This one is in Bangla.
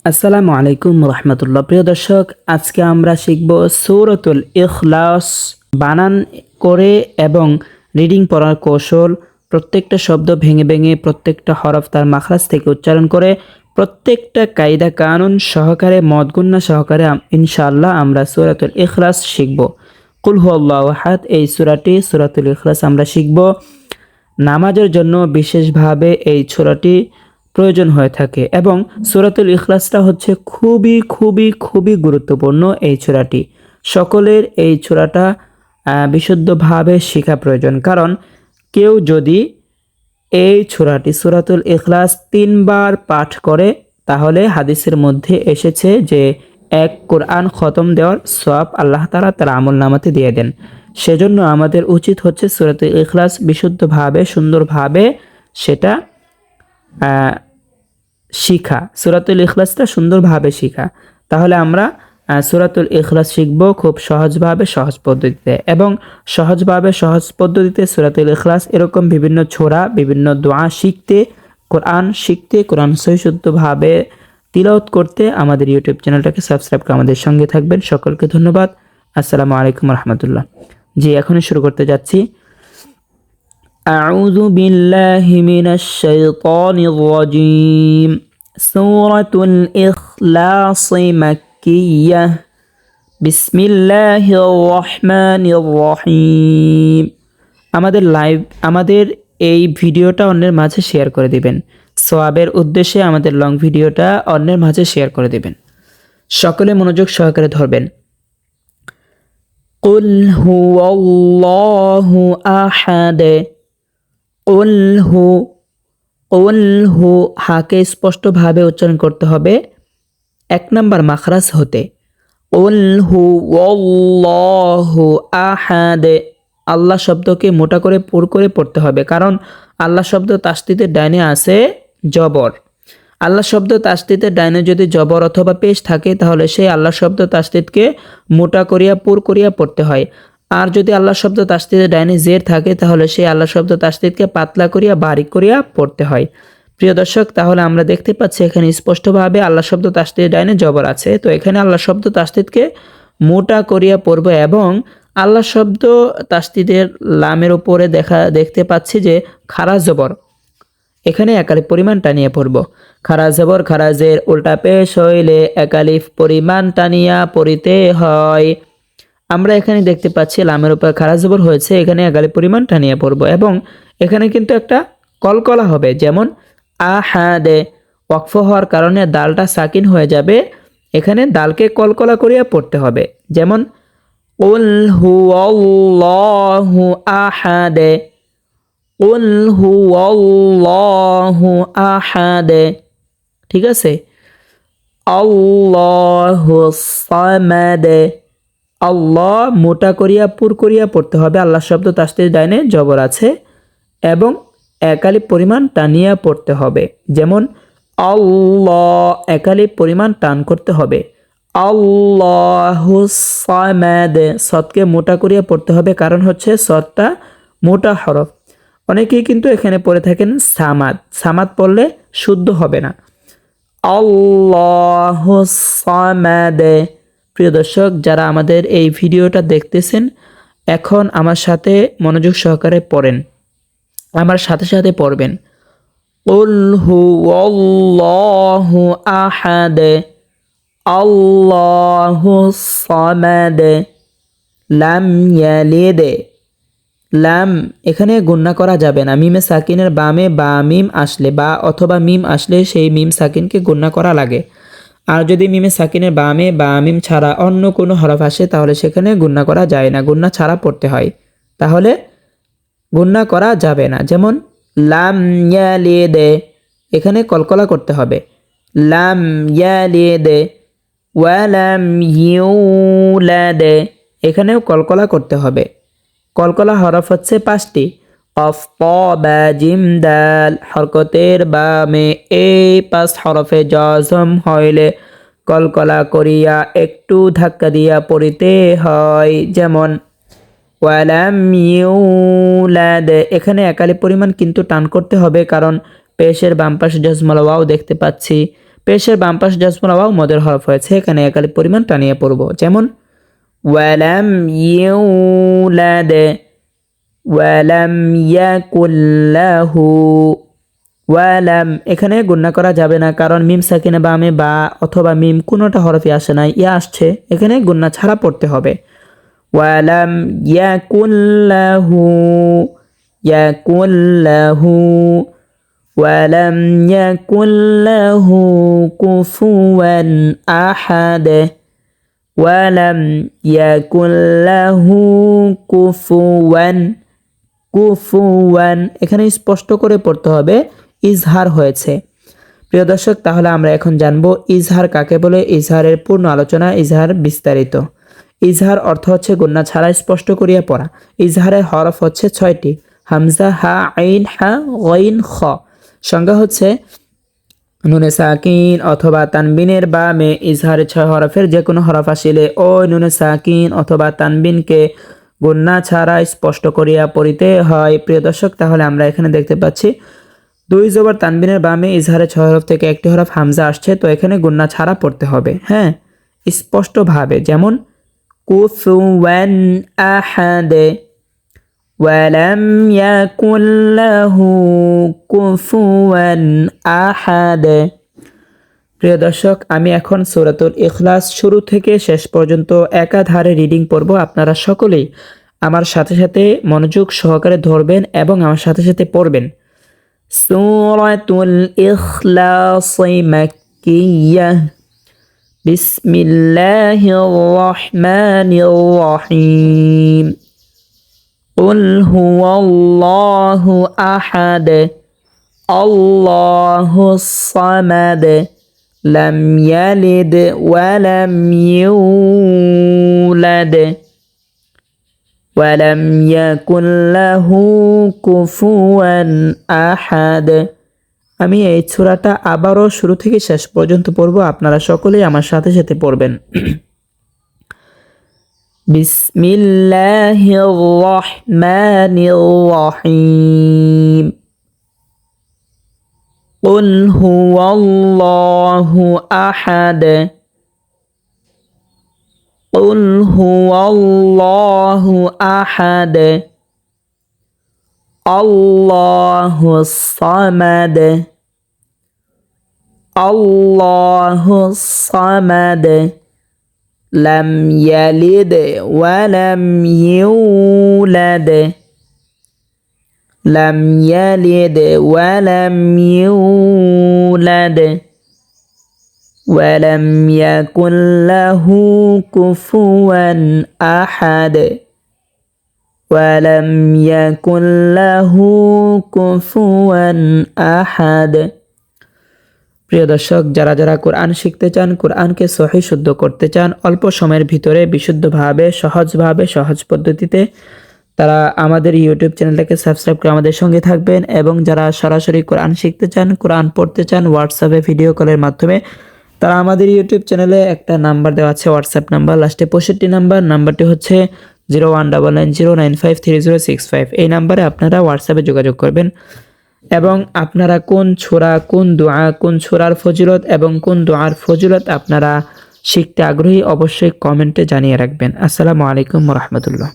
আসসালামু আলাইকুম রহমতুল্লাহ। প্রিয় দর্শক, আজকে আমরা শিখব সূরাতুল ইখলাস বানান করে এবং রিডিং পড়ার কৌশল। প্রত্যেকটা শব্দ ভেঙে ভেঙে প্রত্যেকটা হরফ তার মাখরাজ থেকে উচ্চারণ করে প্রত্যেকটা কায়দা কানুন সহকারে মদগুন্না সহকারে ইনশাআল্লাহ আমরা সূরাতুল ইখলাস শিখব। কুল হুয়াল্লাহু আহাদ, এই সূরাটি সূরাতুল ইখলাস আমরা শিখব। নামাজের জন্য বিশেষভাবে এই সূরাটি প্রয়োজন হয়ে থাকে এবং সূরাতুল ইখলাসটা হচ্ছে খুবই খুবই খুবই গুরুত্বপূর্ণ এই সূরাটি। সকলের এই সূরাটা বিশুদ্ধভাবে শেখা প্রয়োজন, কারণ কেউ যদি এই সূরাটি সূরাতুল ইখলাস 3 বার পাঠ করে তাহলে হাদিসের মধ্যে এসেছে যে এক কোরআন খতম দেওয়ার সওয়াব আল্লাহ তাআলা তার আমলনামাতে দিয়ে দেন। সেজন্য আমাদের উচিত হচ্ছে সূরাতুল ইখলাস বিশুদ্ধভাবে সুন্দরভাবে সেটা শিখা, সূরাতুল ইখলাসটা সুন্দরভাবে শিখা। তাহলে আমরা সূরাতুল ইখলাস শিখব খুব সহজভাবে সহজ পদ্ধতিতে, এবং সহজভাবে সহজ পদ্ধতিতে সূরাতুল ইখলাস এরকম বিভিন্ন ছোরা বিভিন্ন দোয়া শিখতে, কোরআন সহিশুদ্ধভাবে তিলাওয়াত করতে আমাদের ইউটিউব চ্যানেলটাকে সাবস্ক্রাইব করে আমাদের সঙ্গে থাকবেন। সকলকে ধন্যবাদ। আসসালামু আলাইকুম রহমতুল্লাহ। জি, এখনই শুরু করতে যাচ্ছি। أعوذ بالله من الشيطان الرجيم سورة الإخلاص مكية بسم الله الرحمن الرحيم। আমাদের এই ভিডিওটা অন্যের মাঝে শেয়ার করে দিবেন। সওয়াবের উদ্দেশ্যে আমাদের লং ভিডিওটা অন্যের মাঝে শেয়ার করে দিবেন। সকলে মনোযোগ সহকারে ধরবেন। قل هو الله أحد উলহু হাকে স্পষ্টভাবে উচ্চারণ করতে হবে 1 নাম্বার মাখরাজ হতে। উলহু ওয়াল্লাহু আহাদ, আল্লাহ শব্দকে মোটা করে পুর করে পড়তে হবে, কারণ আল্লাহ শব্দ তাসদীদের ডাইনে আছে জবর। আল্লাহ শব্দ তাসদীদের ডাইনে যদি জবর অথবা পেশ থাকে তাহলে সেই আল্লাহ শব্দ তাসদীদকে মোটা করিয়া পুর করিয়া পড়তে হয়। আর যদি আল্লাহ শব্দ তাসদীদের ডাইনে জের থাকে তাহলে সেই আল্লাহ শব্দ তাসদীদকে পাতলা করিয়া বারিক করিয়া পড়তে হয়। প্রিয় দর্শক, তাহলে আমরা দেখতে পাচ্ছি এখানে স্পষ্টভাবে আল্লাহ শব্দ তাসদীদের ডাইনে জবর আছে, তো এখানে আল্লাহ শব্দ তাসদীদকে মোটা করিয়া পড়ব এবং আল্লাহ শব্দ তাসদীদের লামের উপরে দেখতে পাচ্ছি যে খারা জবর, এখানে একালিফ পরিমাণ টানিয়া পড়ব। খারা জবর খারাজের উল্টা পেশ হইলে একালিফ পরিমাণ টানিয়া পড়িতে হয়। আমরা এখানে দেখতে পাচ্ছি লামের উপর খারা জবর হয়েছে, এখানে একালিফ পরিমাণ টানিয়া পড়ব এবং এখানে কিন্তু একটা কলকলা হবে, যেমন আহাদে ওয়াকফ হওয়ার কারণে দালটা সাকিন হয়ে যাবে, এখানে দালকে কলকলা করিয়া পড়তে হবে, যেমন কুল হুয়াল্লাহু আহাদে, কুল হুয়াল্লাহু আহাদে। ঠিক আছে, আল্লাহুস সামাদ, আল্লাহ মোটা করিয়া পুর করিয়া পড়তে হবে, আল্লাহ শব্দ তাসদীদ ডাইনে জবর আছে এবং একালিফ পরিমাণ টানিয়া পড়তে হবে, যেমন আল্লাহ একালিফ পরিমাণ টান করতে হবে। আল্লাহুস সামাদ, সদকে মোটা করিয়া পড়তে হবে, কারণ হচ্ছে সদটা মোটা হরফ। অনেকেই কিন্তু এখানে পড়ে থাকেন সামাদ, সামাদ পড়লে শুদ্ধ হবে না। আল্লাহুস সামাদ। প্রিয় দর্শক, যারা আমাদের এই ভিডিওটা দেখতেছেন এখন আমার সাথে মনোযোগ সহকারে পড়েন, আমার সাথে সাথে পড়বেন। কুল হুয়াল্লাহু আহাদ, আল্লাহুস সামাদ, লাম ইয়ালিদ। লাম এখানে গুণনা করা যাবে না, মিমে সাকিনের বামে বা মিম আসলে বা অথবা মিম আসলে সেই মিম সাকিনকে গুণনা করা লাগে। আর যদি মিমে সাকিনের বামে বা মিম ছাড়া অন্য কোনো হরফ আসে তাহলে সেখানে গুণনা করা যায় না, গুণনা ছাড়া পড়তে হয়, তাহলে গুণনা করা যাবে না। যেমন লাম ইয়ালিদ, এখানে কলকলা করতে হবে, লাম ইয়ালিদ। ওয়া লাম ইউলাদ, এখানেও কলকলা করতে হবে। কলকলা হরফ হচ্ছে 5টি, কফ ত বা জিম দাল। হরকতের বামে এই 5 হরফে জজম হইলে কলকলা করিয়া একটু ধাক্কা দিয়া পড়িতে হয়, যেমন ওয়ালাম ইউলাদ। এখানে একালিফ পরিমাণ কিন্তু টান করতে হবে, কারণ পেশের বাম পাশে জজমলা ওয়াও দেখতে পাচ্ছি, পেশের বাম পাশে জজমুল ওয়াও মদের হরফ হয়েছে, এখানে এক আলিফ পরিমাণ টানিয়ে পড়ব। যেমন ওয়ালাম ইউলাদ, ওয়ালাম ইয়াকুল লাহু। ওয়ালাম এখানে গুণনা করা যাবে না, কারণ মিম সাকিনা বামে বা অথবা মিম কোনোটা হরফই আসে না, ইয়া আসছে, এখানে গুণনা ছাড়া পড়তে হবে। ওয়ালাম ইয়াকুল লাহু, ইয়াকুল লাহু, ওয়ালাম ইয়াকুল লাহু কুফুয়ান আহাদ, ওয়ালাম ইয়াকুল লাহু কুফুয়ান, কুফুয়ান এখানে স্পষ্ট করে পড়তে হবে, ইজহার হয়েছে। প্রিয় দর্শক, তাহলে আমরা এখন জানবো ইজহার কাকে বলে, ইজহারের পূর্ণ আলোচনা, ইজহার বিস্তারিত। ইজহার অর্থ হচ্ছে গুণনা ছাড়া স্পষ্ট করিয়া পড়া। ইজহারের হরফ হচ্ছে 6টি, হামজা, হা, আইন, হা, গইন, খ। সংজ্ঞা হচ্ছে নুনে সাকিন অথবা তানবিনের বামে ইজহারের 6 হরফের যে কোনো হরফ আসিলে ওই নুনে সাকিন অথবা তানবিনকে গুণনা ছাড়া স্পষ্ট করিয়া পড়িতে হয়। প্রিয় দর্শক, তাহলে আমরা এখানে দেখতে পাচ্ছি 2 জবর তানবিনের বামে ইজহারের 6 হরফ থেকে একটি হরফ হামজা আসছে, তো এখানে গুণনা ছাড়া পড়তে হবে, হ্যাঁ, স্পষ্টভাবে। যেমন কুফুয়ান আহাদ, ওয়ালাম ইয়াকুল লাহু কুফুয়ান আহাদ। প্রিয় দর্শক, আমি এখন সূরাতুল ইখলাস শুরু থেকে শেষ পর্যন্ত একাধারে রিডিং পড়ব। আপনারা সকলেই আমার সাথে সাথে মনোযোগ সহকারে ধরবেন এবং আমার সাথে সাথে পড়বেন। সূরাতুল ইখলাস মাক্কিয়াহ, বিসমিল্লাহির রহমানির রহিম। কুল হুয়াল্লাহু আহাদ, আল্লাহুস সামাদ, লাম ইয়ালিদ ওয়ালাম ইউলাদ, ওয়ালাম ইয়াকুল লাহু কুফুয়ান আহাদ। আমি এই সূরাটা আবারও শুরু থেকে শেষ পর্যন্ত পড়ব, আপনারা সকলেই আমার সাথে সাথে পড়বেন। বিসমিল্লাহির রহমানির রহিম। قل هو الله أحد، قل هو الله أحد، الله الصمد، الله الصمد، لم يلد ولم يولد، لم يلد ولم يولد، ولم يكن له كفوا أحد، ولم يكن له كفوا أحد। প্রিয় দর্শক, যারা যারা কোরআন শিখতে চান, কোরআনকে সহিহ শুদ্ধ করতে চান অল্প সময়ের ভিতরে বিশুদ্ধভাবে, সহজভাবে, সহজ পদ্ধতিতে, তারা আমাদের ইউটিউব চ্যানেলটাকে সাবস্ক্রাইব করে আমাদের সঙ্গে থাকবেন। এবং যারা সরাসরি কোরআন শিখতে চান, কোরআন পড়তে চান হোয়াটসঅ্যাপে ভিডিও কলের মাধ্যমে, তারা আমাদের ইউটিউব চ্যানেলে একটা নাম্বার দেওয়া আছে, হোয়াটসঅ্যাপ নাম্বার, লাস্টে 65 নাম্বার, নাম্বারটি হচ্ছে 0199095306 এই নাম্বারে আপনারা হোয়াটসঅ্যাপে যোগাযোগ করবেন। এবং আপনারা কোন সূরা, কোন দোয়া, কোন সূরার ফজিলত এবং কোন দোয়ার ফজিলত আপনারা শিখতে আগ্রহী, অবশ্যই কমেন্টে জানিয়ে রাখবেন। আসসালামু আলাইকুম ওয়া রাহমাতুল্লাহ।